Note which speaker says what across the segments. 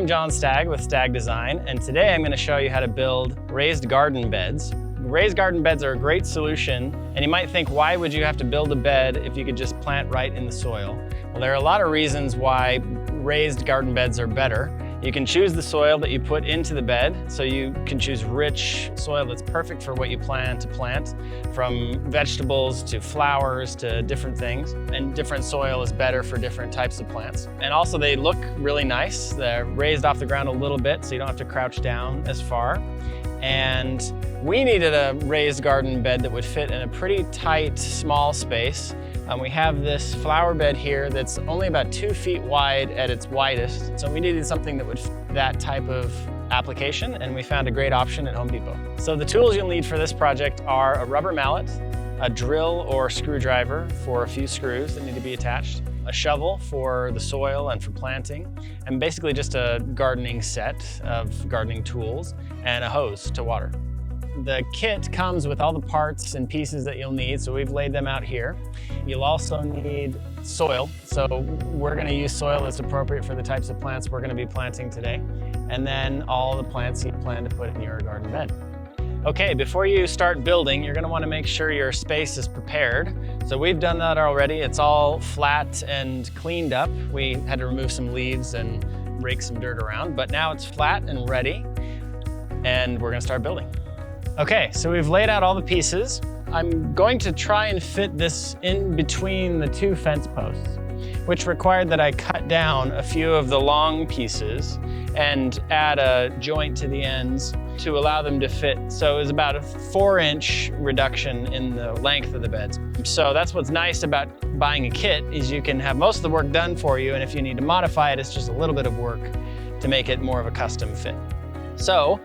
Speaker 1: I'm John Stagg with Stagg Design, and today I'm going to show you how to build raised garden beds. Raised garden beds are a great solution, and you might think, why would you have to build a bed if you could just plant right in the soil? Well, there are a lot of reasons why raised garden beds are better. You can choose the soil that you put into the bed, so you can choose rich soil that's perfect for what you plan to plant, from vegetables to flowers to different things. And different soil is better for different types of plants. And also they look really nice. They're raised off the ground a little bit, so you don't have to crouch down as far. And we needed a raised garden bed that would fit in a pretty tight, small space. We have this flower bed here that's only about 2 feet wide at its widest. So we needed something that would fit that type of application, and we found a great option at Home Depot. So the tools you'll need for this project are a rubber mallet, a drill or screwdriver for a few screws that need to be attached, a shovel for the soil and for planting, and basically just a gardening set of gardening tools and a hose to water. The kit comes with all the parts and pieces that you'll need, so we've laid them out here. You'll also need soil, so we're going to use soil that's appropriate for the types of plants we're going to be planting today, and then all the plants you plan to put in your garden bed. Okay, before you start building, you're going to want to make sure your space is prepared. So we've done that already. It's all flat and cleaned up. We had to remove some leaves and rake some dirt around, but now it's flat and ready, and we're going to start building. Okay, so we've laid out all the pieces. I'm going to try and fit this in between the 2 fence posts, which required that I cut down a few of the long pieces and add a joint to the ends to allow them to fit. So it was about a 4-inch reduction in the length of the beds. So that's what's nice about buying a kit, is you can have most of the work done for you, and if you need to modify it, it's just a little bit of work to make it more of a custom fit. So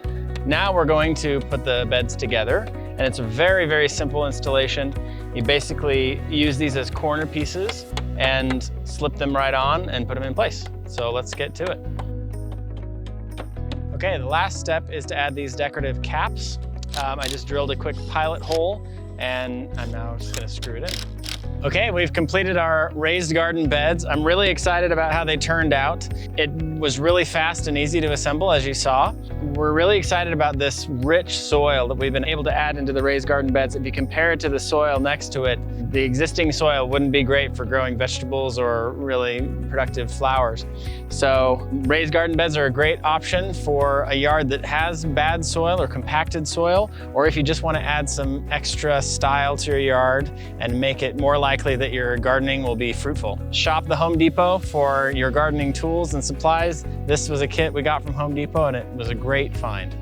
Speaker 1: now we're going to put the beds together, and it's a very, very simple installation. You basically use these as corner pieces and slip them right on and put them in place. So let's get to it. Okay, the last step is to add these decorative caps. I just drilled a quick pilot hole, and I'm now just gonna screw it in. Okay, we've completed our raised garden beds. I'm really excited about how they turned out. It was really fast and easy to assemble, as you saw. We're really excited about this rich soil that we've been able to add into the raised garden beds. If you compare it to the soil next to it, the existing soil wouldn't be great for growing vegetables or really productive flowers. So raised garden beds are a great option for a yard that has bad soil or compacted soil, or if you just want to add some extra style to your yard and make it more likely that your gardening will be fruitful. Shop the Home Depot for your gardening tools and supplies. This was a kit we got from Home Depot, and it was a great find.